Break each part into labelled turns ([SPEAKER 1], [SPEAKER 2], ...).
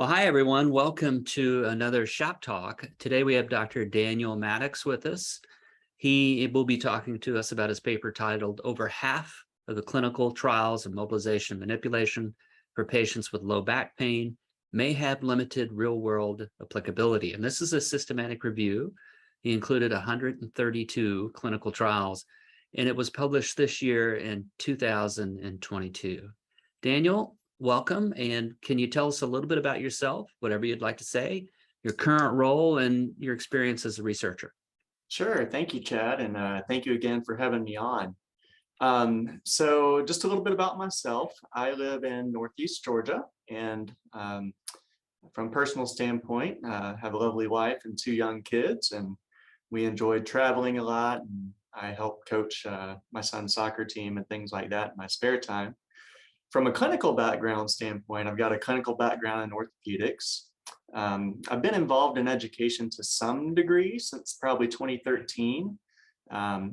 [SPEAKER 1] Well, hi, everyone. Welcome to another Shop Talk. Today we have Dr. Daniel Maddox with us. He will be talking to us about his paper titled Over Half of the Clinical Trials of Mobilization Manipulation for Patients with Low Back Pain May Have Limited Real-World Applicability. And this is a systematic review. He included 132 clinical trials, and it was published this year in 2022. Daniel, welcome, and can you tell us a little bit about yourself, whatever you'd like to say, your current role and your experience as a researcher?
[SPEAKER 2] Sure. Thank you, Chad. And thank you again for having me on. So just a little bit about myself. I live in Northeast Georgia, and from a personal standpoint, have a lovely wife and two young kids, and we enjoyed traveling a lot. And I help coach my son's soccer team and things like that in my spare time. From a clinical background standpoint, I've got a clinical background in orthopedics. I've been involved in education to some degree since probably 2013,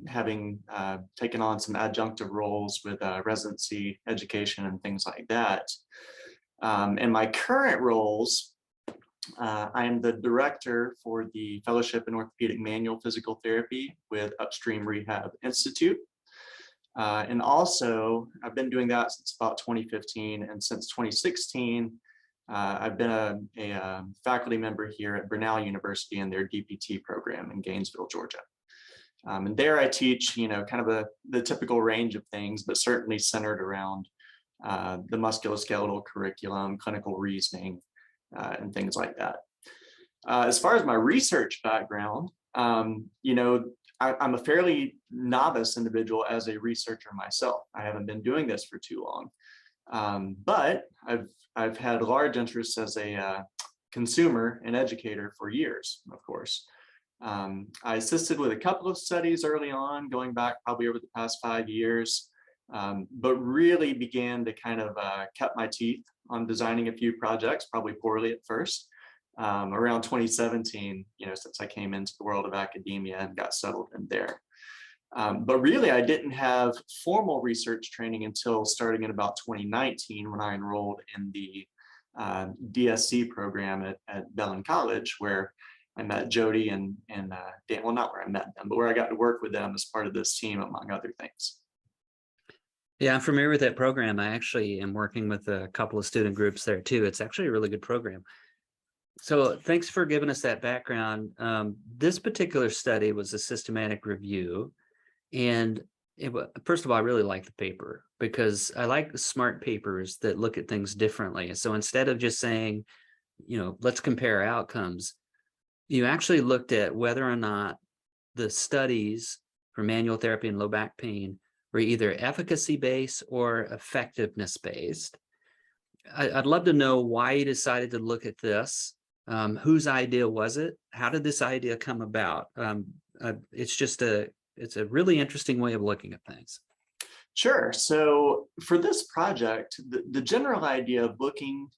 [SPEAKER 2] having taken on some adjunctive roles with residency education and things like that. In my current roles, I am the director for the Fellowship in Orthopedic Manual Physical Therapy with Upstream Rehab Institute. And also, I've been doing that since about 2015, and since 2016, I've been a faculty member here at Grinnell University in their DPT program in Gainesville, Georgia. And there I teach, kind of the typical range of things, but certainly centered around the musculoskeletal curriculum, clinical reasoning, and things like that. As far as my research background, I'm a fairly novice individual as a researcher myself. I haven't been doing this for too long, but I've had large interests as a consumer and educator for years, of course. I assisted with a couple of studies early on, going back probably over the past 5 years, but really began to kind of cut my teeth on designing a few projects, probably poorly at first. Around 2017, since I came into the world of academia and got settled in there. But really, I didn't have formal research training until starting in about 2019 when I enrolled in the DSC program at Bellin College, where I met Jody and Dan. Well, not where I met them, but where I got to work with them as part of this team, among other things.
[SPEAKER 1] Yeah, I'm familiar with that program. I actually am working with a couple of student groups there too. It's actually a really good program. So thanks for giving us that background. This particular study was a systematic review. And first of all, I really like the paper because I like the smart papers that look at things differently. So instead of just saying, let's compare outcomes, you actually looked at whether or not the studies for manual therapy and low back pain were either efficacy-based or effectiveness-based. I'd love to know why you decided to look at this. Whose idea was it? How did this idea come about? It's a really interesting way of looking at things.
[SPEAKER 2] Sure. So for this project, the general idea of looking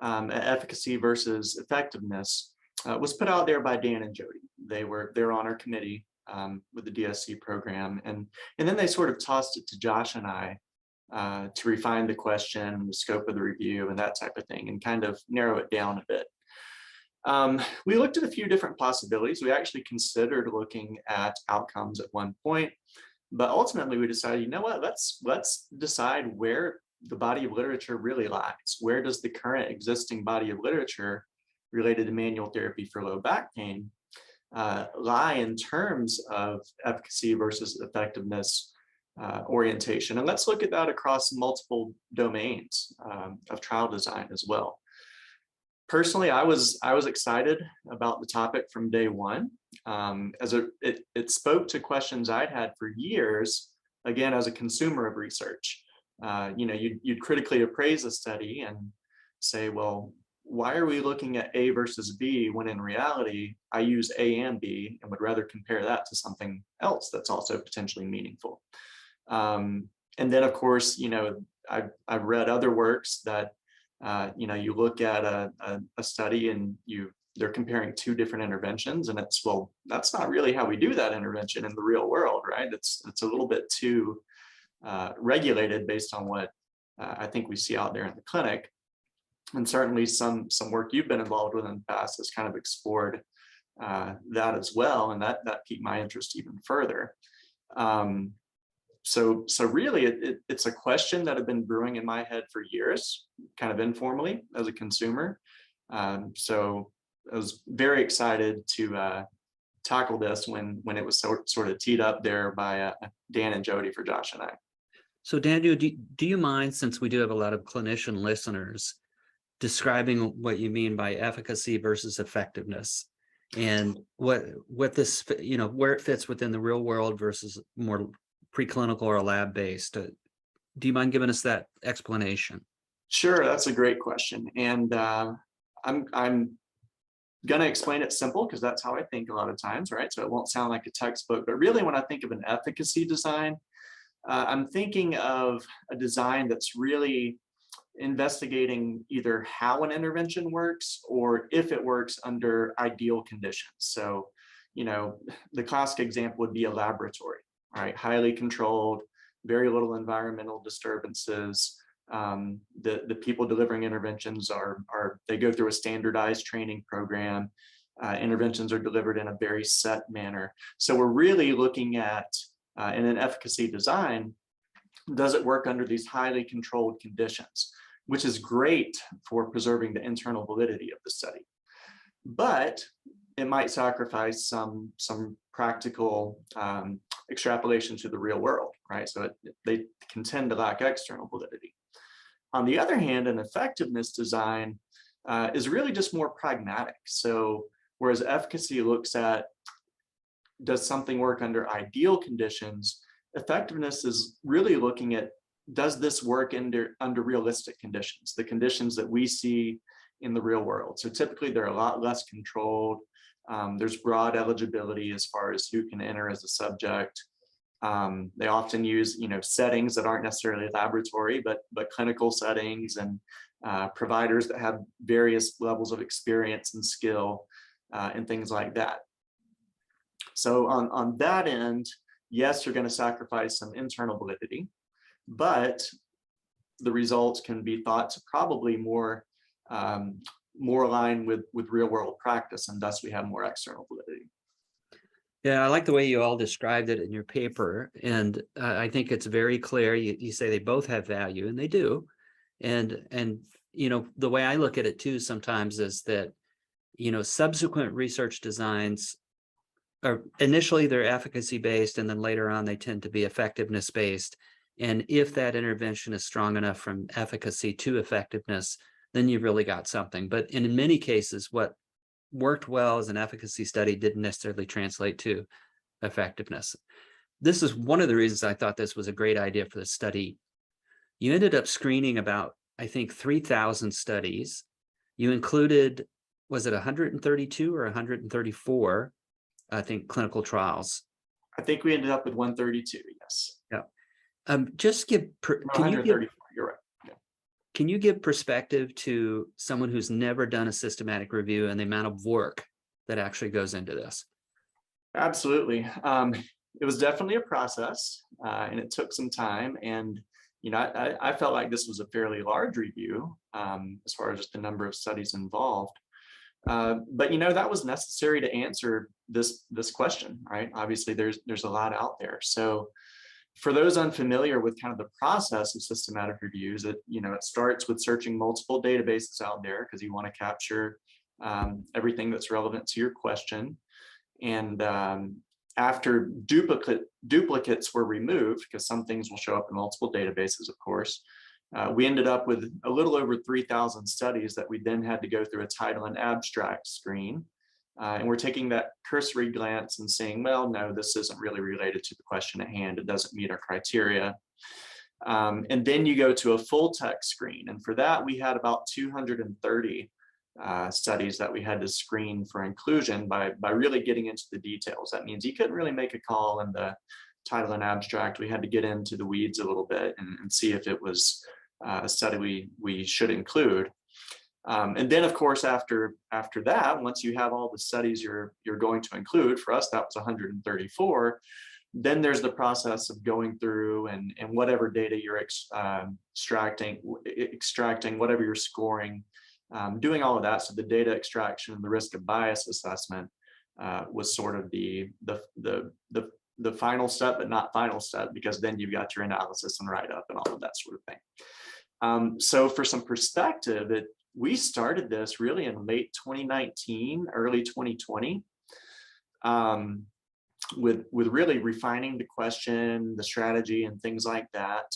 [SPEAKER 2] at efficacy versus effectiveness was put out there by Dan and Jody. They're on our committee with the DSC program, and then they sort of tossed it to Josh and I to refine the question, the scope of the review, and that type of thing, and kind of narrow it down a bit. We looked at a few different possibilities. We actually considered looking at outcomes at one point, but ultimately we decided, you know what, let's decide where the body of literature really lies. Where does the current existing body of literature related to manual therapy for low back pain lie in terms of efficacy versus effectiveness orientation? And let's look at that across multiple domains of trial design as well. Personally, I was excited about the topic from day one, as it spoke to questions I'd had for years, again, as a consumer of research. You'd critically appraise a study and say, well, why are we looking at A versus B when in reality, I use A and B and would rather compare that to something else that's also potentially meaningful. And then, of course, I've read other works that you look at a study and they're comparing two different interventions, and it's, well, that's not really how we do that intervention in the real world, right? It's a little bit too regulated based on what I think we see out there in the clinic. And certainly some work you've been involved with in the past has kind of explored that as well, and that piqued my interest even further. Um, so really, it's a question that had been brewing in my head for years, kind of informally as a consumer. So I was very excited to tackle this when it was sort of teed up there by Dan and Jody for Josh and I.
[SPEAKER 1] So Daniel, do you mind, since we do have a lot of clinician listeners, describing what you mean by efficacy versus effectiveness, and what this, where it fits within the real world versus more preclinical or lab based? Do you mind giving us that explanation?
[SPEAKER 2] Sure, that's a great question, and I'm going to explain it simple because that's how I think a lot of times, right? So it won't sound like a textbook, but really, when I think of an efficacy design, I'm thinking of a design that's really investigating either how an intervention works or if it works under ideal conditions. So, the classic example would be a laboratory, right? Highly controlled, very little environmental disturbances. The people delivering interventions they go through a standardized training program. Interventions are delivered in a very set manner. So we're really looking at, in an efficacy design, does it work under these highly controlled conditions, which is great for preserving the internal validity of the study. But it might sacrifice some practical extrapolation to the real world, right? So they can tend to lack external validity. On the other hand, an effectiveness design is really just more pragmatic. So whereas efficacy looks at, does something work under ideal conditions, effectiveness is really looking at, does this work under realistic conditions, the conditions that we see in the real world? So typically they're a lot less controlled. There's broad eligibility as far as who can enter as a subject. They often use, settings that aren't necessarily laboratory, but clinical settings, and providers that have various levels of experience and skill, and things like that. So on that end, yes, you're going to sacrifice some internal validity, but the results can be thought to probably more aligned with real world practice, and thus we have more external validity.
[SPEAKER 1] Yeah, I like the way you all described it in your paper, and I think it's very clear. You say they both have value, and they do. And the way I look at it too sometimes is that subsequent research designs are initially they're efficacy based, and then later on they tend to be effectiveness based. And if that intervention is strong enough from efficacy to effectiveness, then you've really got something. But in many cases, what worked well as an efficacy study didn't necessarily translate to effectiveness. This is one of the reasons I thought this was a great idea for the study. You ended up screening about, I think, 3,000 studies. You included, was it 132 or 134, I think, clinical trials?
[SPEAKER 2] I think we ended up with 132, yes.
[SPEAKER 1] Yeah. Just give, can you give,
[SPEAKER 2] you're right.
[SPEAKER 1] Can you give perspective to someone who's never done a systematic review and the amount of work that actually goes into this?
[SPEAKER 2] Absolutely. It was definitely a process, and it took some time. And I felt like this was a fairly large review as far as just the number of studies involved. But that was necessary to answer this question, right? Obviously, there's a lot out there. So for those unfamiliar with kind of the process of systematic reviews, it starts with searching multiple databases out there because you want to capture everything that's relevant to your question. And after duplicates were removed, because some things will show up in multiple databases, of course, we ended up with a little over 3,000 studies that we then had to go through a title and abstract screen. And we're taking that cursory glance and saying, well, no, this isn't really related to the question at hand. It doesn't meet our criteria. And then you go to a full text screen. And for that, we had about 230 studies that we had to screen for inclusion by really getting into the details. That means you couldn't really make a call in the title and abstract. We had to get into the weeds a little bit and see if it was a study we should include. And then, of course, after that, once you have all the studies you're going to include, for us, that was 134, Then there's the process of going through and whatever data you're extracting, whatever you're scoring, doing all of that. So the data extraction and the risk of bias assessment was sort of the final step, but not final step, because then you've got your analysis and write up and all of that sort of thing. So for some perspective, we started this really in late 2019, early 2020. With really refining the question, the strategy, and things like that.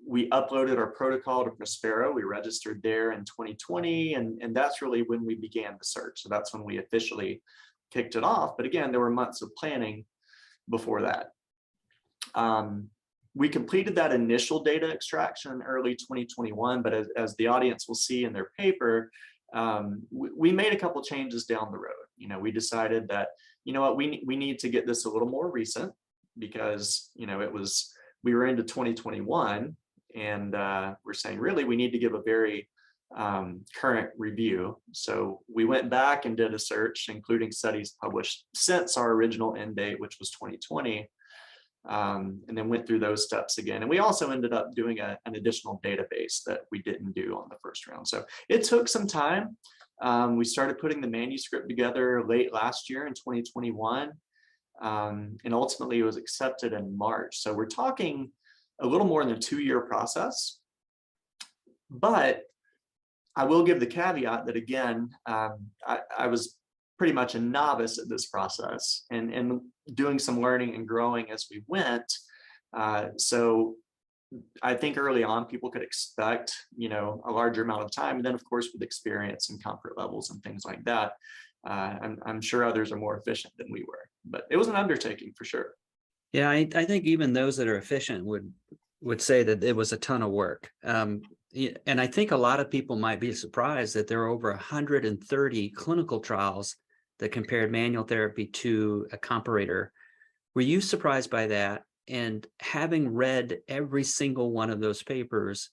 [SPEAKER 2] We uploaded our protocol to Prospero. We registered there in 2020, and that's really when we began the search. So that's when we officially kicked it off. But again, there were months of planning before that. We completed that initial data extraction in early 2021, but as the audience will see in their paper, we made a couple changes down the road. We decided that, we need to get this a little more recent, because, we were into 2021, and we're saying, really, we need to give a very current review. So we went back and did a search, including studies published since our original end date, which was 2020. And then went through those steps again. And we also ended up doing an additional database that we didn't do on the first round. So it took some time. We started putting the manuscript together late last year in 2021. And ultimately it was accepted in March. So we're talking a little more than a 2-year process. But I will give the caveat that, again, I was pretty much a novice at this process, and doing some learning and growing as we went. So I think early on people could expect, a larger amount of time. And then of course, with experience and comfort levels and things like that, I'm sure others are more efficient than we were, but it was an undertaking for sure.
[SPEAKER 1] Yeah, I think even those that are efficient would say that it was a ton of work. And I think a lot of people might be surprised that there are over 130 clinical trials that compared manual therapy to a comparator. Were you surprised by that? And having read every single one of those papers,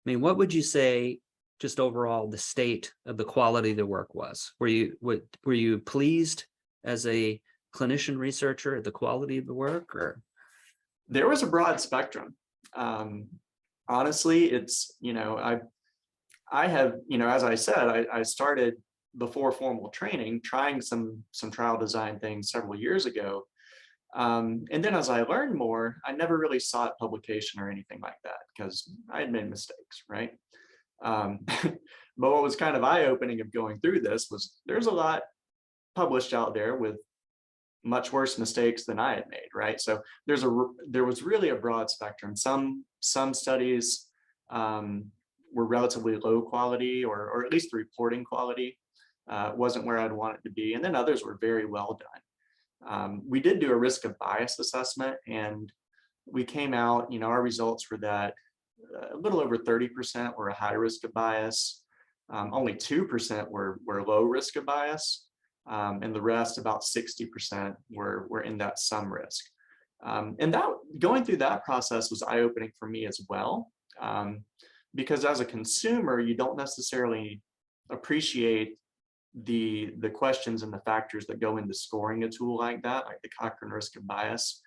[SPEAKER 1] I mean, what would you say just overall the state of the quality of the work was? Were you pleased as a clinician researcher at the quality of the work? Or
[SPEAKER 2] there was a broad spectrum. Honestly, it's, I have, as I said, I started before formal training, trying some trial design things several years ago. And then as I learned more, I never really sought publication or anything like that, because I had made mistakes, right? But what was kind of eye-opening of going through this was there's a lot published out there with much worse mistakes than I had made, right? So there was really a broad spectrum. Some studies were relatively low quality, or at least the reporting quality wasn't where I'd want it to be. And then others were very well done. We did do a risk of bias assessment, and we came out, our results were that a little over 30% were a high risk of bias. Only 2% were low risk of bias. And the rest, about 60%, were in that some risk. And that going through that process was eye-opening for me as well, because as a consumer, you don't necessarily appreciate the questions and the factors that go into scoring a tool like that, like the Cochrane risk of bias.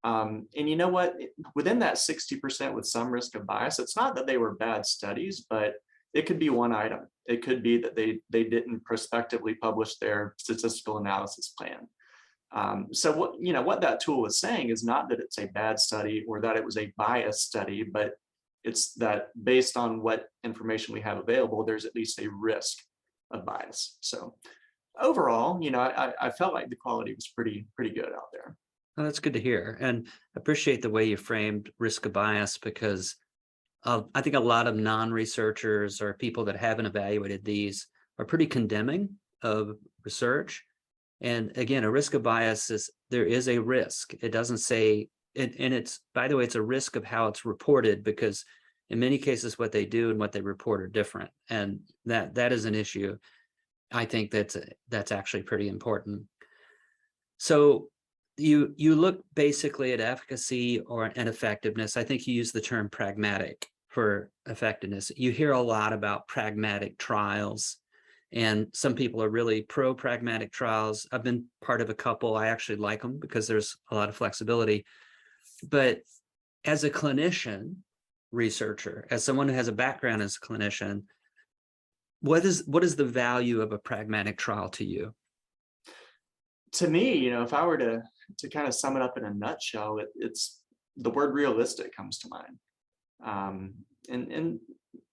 [SPEAKER 2] And you know what? Within that 60% with some risk of bias, it's not that they were bad studies, but it could be one item. It could be that they didn't prospectively publish their statistical analysis plan. So what that tool is saying is not that it's a bad study or that it was a biased study, but it's that based on what information we have available, there's at least a risk of bias. So overall, I felt like the quality was pretty good out there.
[SPEAKER 1] well, that's good to hear. And appreciate the way you framed risk of bias, because I think a lot of non-researchers or people that haven't evaluated these are pretty condemning of research. And again, a risk of bias there is a risk. It doesn't say, and it's, by the way, it's a risk of how it's reported, because in many cases, what they do and what they report are different. And that is an issue. I think that's actually pretty important. So you look basically at efficacy and effectiveness. I think you use the term pragmatic for effectiveness. You hear a lot about pragmatic trials. And some people are really pro pragmatic trials. I've been part of a couple. I actually like them because there's a lot of flexibility. But as a clinician, researcher, as someone who has a background as a clinician, what is the value of a pragmatic trial to you?
[SPEAKER 2] To me, if I were to kind of sum it up in a nutshell, it's the word realistic comes to mind. And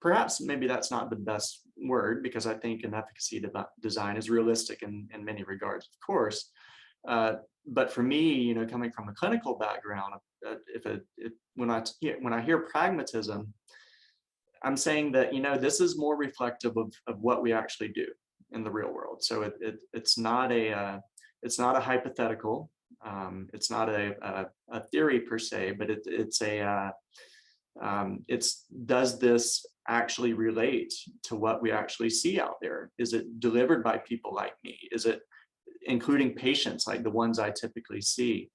[SPEAKER 2] perhaps maybe that's not the best word, because I think an efficacy design is realistic in many regards, of course. But for me, coming from a clinical background, when I hear pragmatism, I'm saying that this is more reflective of what we actually do in the real world. So it's not a hypothetical. It's not a theory per se, but does this actually relate to what we actually see out there? Is it delivered by people like me? Is it including patients like the ones I typically see?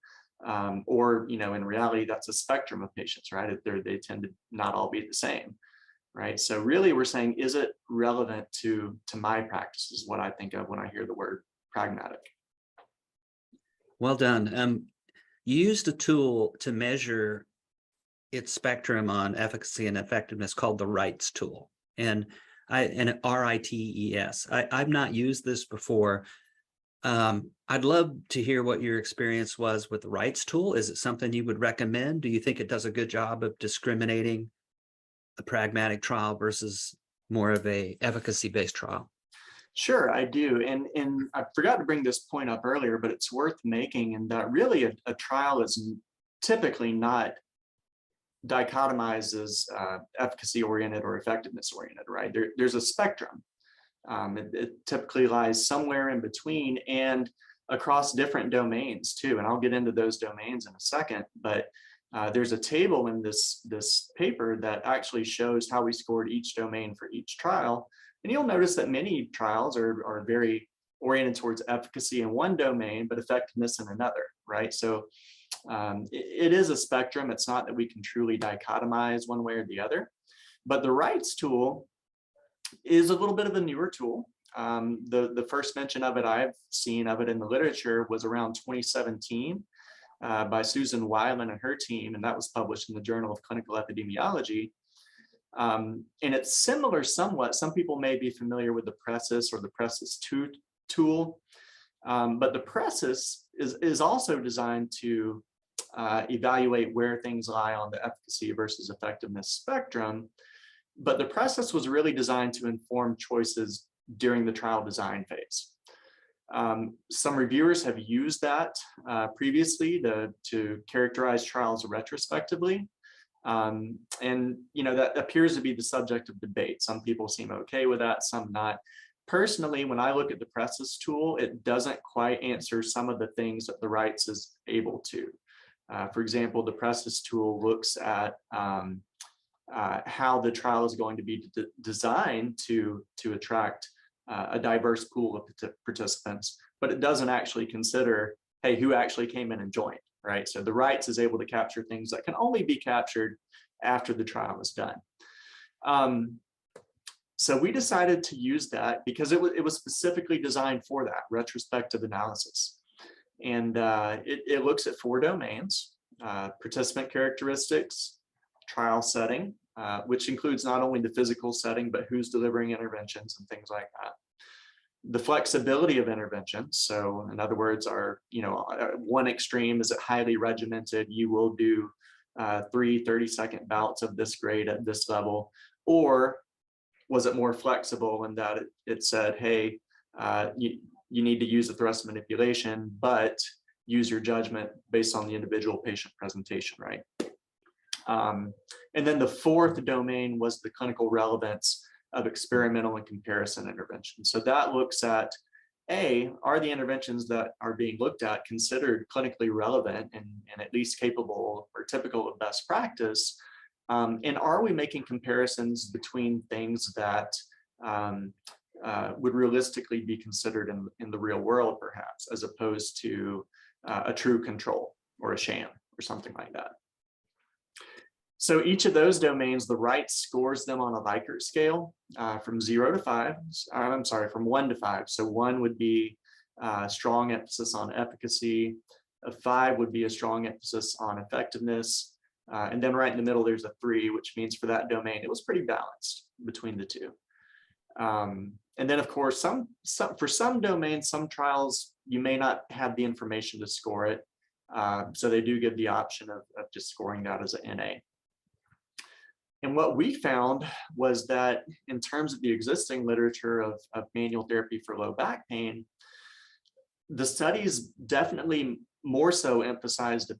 [SPEAKER 2] Or in reality, that's a spectrum of patients, right? They tend to not all be the same, right? So really, we're saying, is it relevant to my practice? Is what I think of when I hear the word pragmatic.
[SPEAKER 1] Well done. You used a tool to measure its spectrum on efficacy and effectiveness called the RITES tool. And RITES. I've not used this before. I'd love to hear what your experience was with the RITES tool. Is it something you would recommend? Do you think it does a good job of discriminating a pragmatic trial versus more of a efficacy-based trial?
[SPEAKER 2] Sure, I do. And I forgot to bring this point up earlier, but it's worth making, and that really a trial is typically not dichotomized as efficacy oriented or effectiveness oriented, right? There's a spectrum. It typically lies somewhere in between and across different domains too. And I'll get into those domains in a second, but there's a table in this paper that actually shows how we scored each domain for each trial. And you'll notice that many trials are very oriented towards efficacy in one domain, but effectiveness in another, right? So it is a spectrum. It's not that we can truly dichotomize one way or the other. But the RITES tool is a little bit of a newer tool. The first mention of it I've seen of it in the literature was around 2017 by Susan Weiland and her team, and that was published in the Journal of Clinical Epidemiology. And it's similar somewhat. Some people may be familiar with the Precis or the Precis 2 tool, but the Precis is also designed to evaluate where things lie on the efficacy versus effectiveness spectrum. But the Precis was really designed to inform choices during the trial design phase. Some reviewers have used that previously to characterize trials retrospectively. And that appears to be the subject of debate. Some people seem okay with that, some not. Personally, when I look at the Precis tool, it doesn't quite answer some of the things that the RITES is able to. For example, the Precis tool looks at how the trial is going to be designed to attract a diverse pool of participants, but it doesn't actually consider, hey, who actually came in and joined, right? So the RITES is able to capture things that can only be captured after the trial is done. So we decided to use that because it was specifically designed for that retrospective analysis. And it looks at 4 domains: participant characteristics, trial setting, which includes not only the physical setting, but who's delivering interventions and things like that. The flexibility of interventions. So in other words, one extreme is it highly regimented. You will do 3 30-second bouts of this grade at this level, or was it more flexible in that it said, hey, you need to use the thrust manipulation, but use your judgment based on the individual patient presentation, right? And then the 4th domain was the clinical relevance of experimental and comparison interventions. So that looks at, are the interventions that are being looked at considered clinically relevant and at least capable or typical of best practice? And are we making comparisons between things that would realistically be considered in the real world, perhaps, as opposed to a true control or a sham or something like that? So each of those domains, the right scores them on a Likert scale from 0 to 5. I'm sorry, from 1 to 5. So 1 would be strong emphasis on efficacy. A 5 would be a strong emphasis on effectiveness. And then right in the middle, there's a 3, which means for that domain, it was pretty balanced between the two. And then, of course, for some domains, some trials, you may not have the information to score it. So they do give the option of just scoring that as an NA. And what we found was that in terms of the existing literature of manual therapy for low back pain, the studies definitely more so emphasized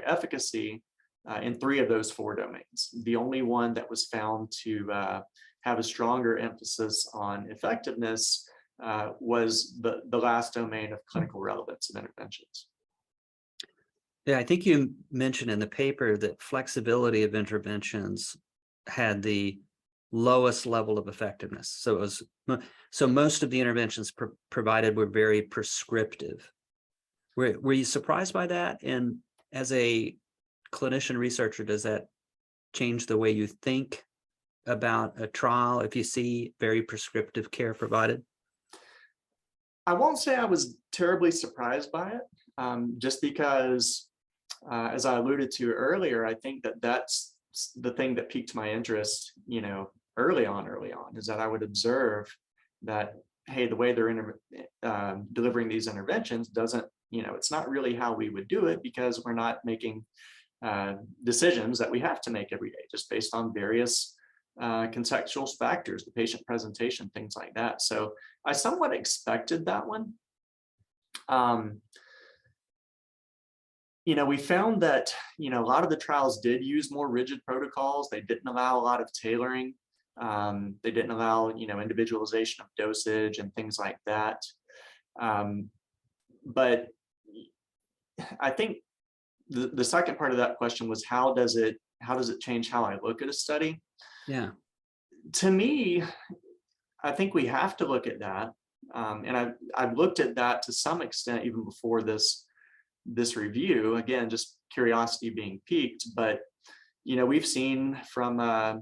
[SPEAKER 2] efficacy in 3 of those 4 domains. The only one that was found to have a stronger emphasis on effectiveness was the last domain of clinical relevance of interventions.
[SPEAKER 1] Yeah, I think you mentioned in the paper that flexibility of interventions had the lowest level of effectiveness. So most of the interventions provided were very prescriptive. Were you surprised by that? And as a clinician researcher, does that change the way you think about a trial if you see very prescriptive care provided?
[SPEAKER 2] I won't say I was terribly surprised by it, just because, as I alluded to earlier, I think that that's the thing that piqued my interest, early on, is that I would observe that, hey, the way they're delivering these interventions doesn't, it's not really how we would do it, because we're not making decisions that we have to make every day, just based on various contextual factors, the patient presentation, things like that. So I somewhat expected that one. We found that, a lot of the trials did use more rigid protocols. They didn't allow a lot of tailoring. They didn't allow, individualization of dosage and things like that. But I think the second part of that question was, how does it change how I look at a study?
[SPEAKER 1] Yeah.
[SPEAKER 2] To me, I think we have to look at that. And I've looked at that to some extent even before this review, again, just curiosity being piqued. But, we've seen from the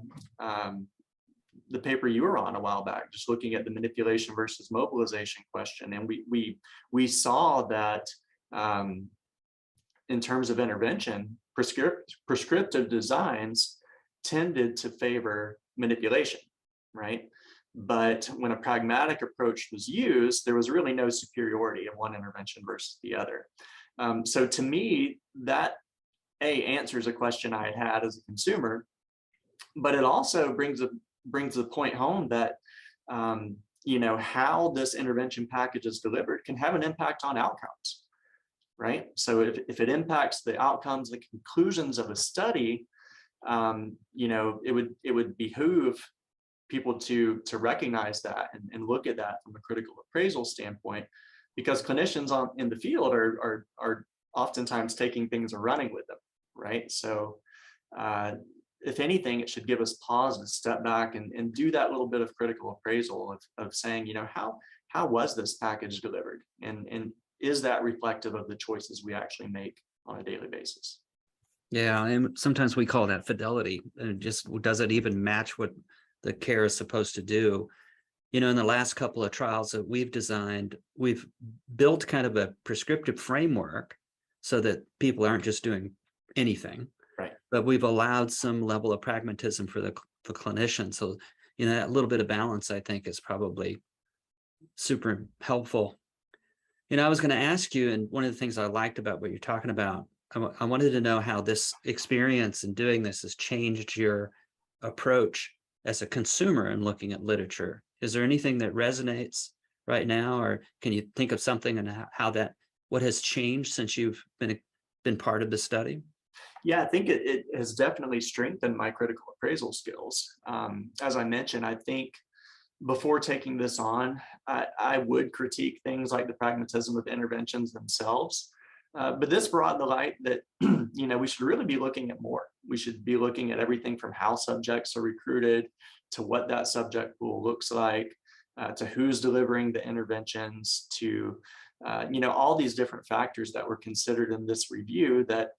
[SPEAKER 2] paper you were on a while back, just looking at the manipulation versus mobilization question. And we saw that in terms of intervention, prescriptive designs tended to favor manipulation, right? But when a pragmatic approach was used, there was really no superiority of one intervention versus the other. So to me, that answers a question I had as a consumer, but it also brings the point home that how this intervention package is delivered can have an impact on outcomes, right? So if it impacts the outcomes, the conclusions of a study, it would behoove people to recognize that and look at that from a critical appraisal standpoint, because clinicians in the field are oftentimes taking things and running with them, right? So if anything, it should give us pause and step back and do that little bit of critical appraisal of saying, how was this package delivered? And is that reflective of the choices we actually make on a daily basis?
[SPEAKER 1] Yeah, and sometimes we call that fidelity. And just does it even match what the care is supposed to do? In the last couple of trials that we've designed, we've built kind of a prescriptive framework so that people aren't just doing anything,
[SPEAKER 2] right? But
[SPEAKER 1] we've allowed some level of pragmatism for the clinician. So, that little bit of balance, I think, is probably super helpful. I was going to ask you, and one of the things I liked about what you're talking about, I wanted to know how this experience in doing this has changed your approach as a consumer in looking at literature. Is there anything that resonates right now, or can you think of something and what has changed since you've been part of the study?
[SPEAKER 2] Yeah, I think it has definitely strengthened my critical appraisal skills. As I mentioned, I think before taking this on, I would critique things like the pragmatism of interventions themselves. But this brought to light that, we should really be looking at more. We should be looking at everything from how subjects are recruited to what that subject pool looks like, to who's delivering the interventions, to, all these different factors that were considered in this review that,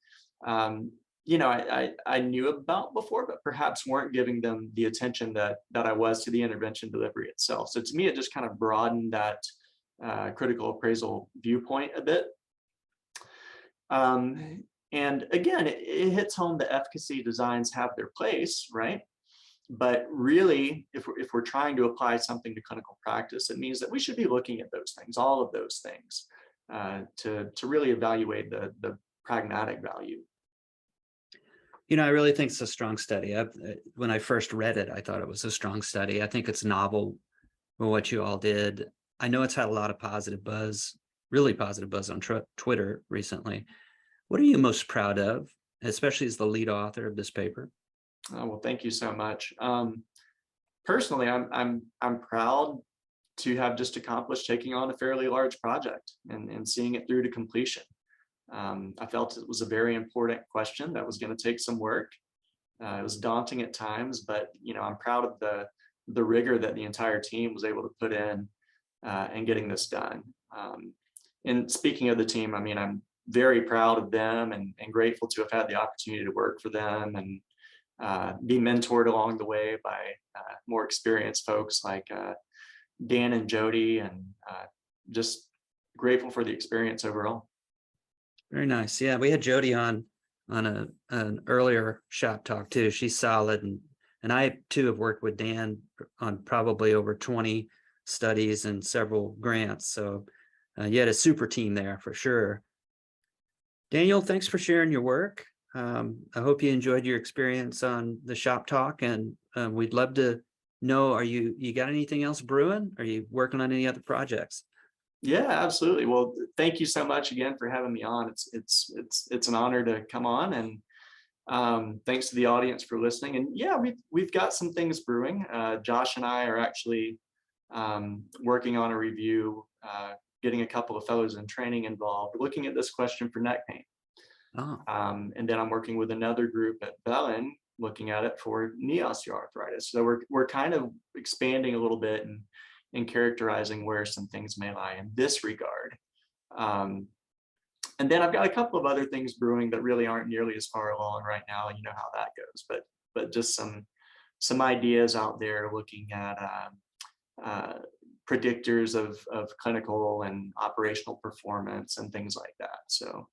[SPEAKER 2] I knew about before, but perhaps weren't giving them the attention that I was to the intervention delivery itself. So to me, it just kind of broadened that critical appraisal viewpoint a bit. And again, it hits home that efficacy designs have their place, right? But really, if we're trying to apply something to clinical practice, it means that we should be looking at those things, all of those things, to really evaluate the pragmatic value.
[SPEAKER 1] I really think it's a strong study. When I first read it, I thought it was a strong study. I think it's novel for what you all did. I know it's had a lot of positive buzz, really positive buzz on Twitter recently. What are you most proud of, especially as the lead author of this paper?
[SPEAKER 2] Oh, well, thank you so much. Personally, I'm proud to have just accomplished taking on a fairly large project and seeing it through to completion. I felt it was a very important question that was going to take some work. It was daunting at times, but I'm proud of the rigor that the entire team was able to put in getting this done. And speaking of the team, I mean, I'm very proud of them and grateful to have had the opportunity to work for them and be mentored along the way by more experienced folks like Dan and Jody, and just grateful for the experience overall.
[SPEAKER 1] Very nice. Yeah, we had Jody on an earlier shop talk too. She's solid, and I too have worked with Dan on probably over 20 studies and several grants. So you had a super team there for sure. Daniel, thanks for sharing your work. I hope you enjoyed your experience on the shop talk, and we'd love to know, you got anything else brewing? Are you working on any other projects?
[SPEAKER 2] Yeah, absolutely. Well, thank you so much again for having me on. It's an honor to come on, and thanks to the audience for listening. And yeah, we've got some things brewing. Josh and I are actually working on a review, getting a couple of fellows in training involved, looking at this question for neck pain.
[SPEAKER 1] Oh,
[SPEAKER 2] And then I'm working with another group at Bellin looking at it for knee osteoarthritis. So we're kind of expanding a little bit and characterizing where some things may lie in this regard. And then I've got a couple of other things brewing that really aren't nearly as far along right now. You know how that goes, but just some ideas out there looking at predictors of clinical and operational performance and things like that. So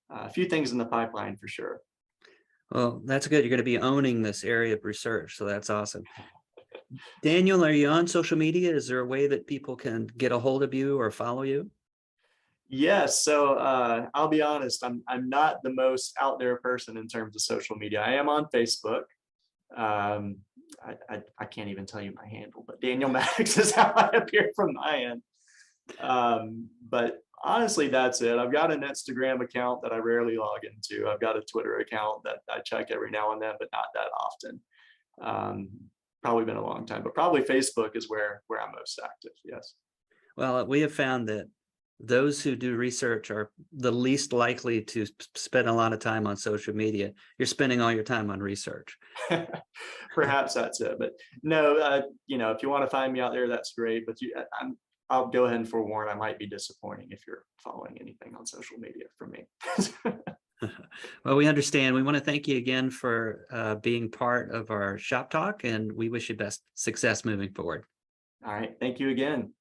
[SPEAKER 2] a few things in the pipeline for sure.
[SPEAKER 1] well, that's good. You're going to be owning this area of research, so that's awesome. Daniel, are you on social media? Is there a way that people can get a hold of you or follow you?
[SPEAKER 2] Yes, so I'll be honest, I'm not the most out there person in terms of social media. I am on Facebook. Um, I can't even tell you my handle, but Daniel Maddox is how I appear from my end. But honestly, that's it. I've got an Instagram account that I rarely log into. I've got a Twitter account that I check every now and then, but not that often. Probably been a long time, but probably Facebook is where I'm most active. Yes.
[SPEAKER 1] Well, we have found that those who do research are the least likely to spend a lot of time on social media. You're spending all your time on research.
[SPEAKER 2] Perhaps that's it, but no, if you want to find me out there, that's great. But I'll go ahead and forewarn, I might be disappointing if you're following anything on social media from me.
[SPEAKER 1] Well, we understand. We want to thank you again for being part of our shop talk, and we wish you best success moving forward.
[SPEAKER 2] All right. Thank you again.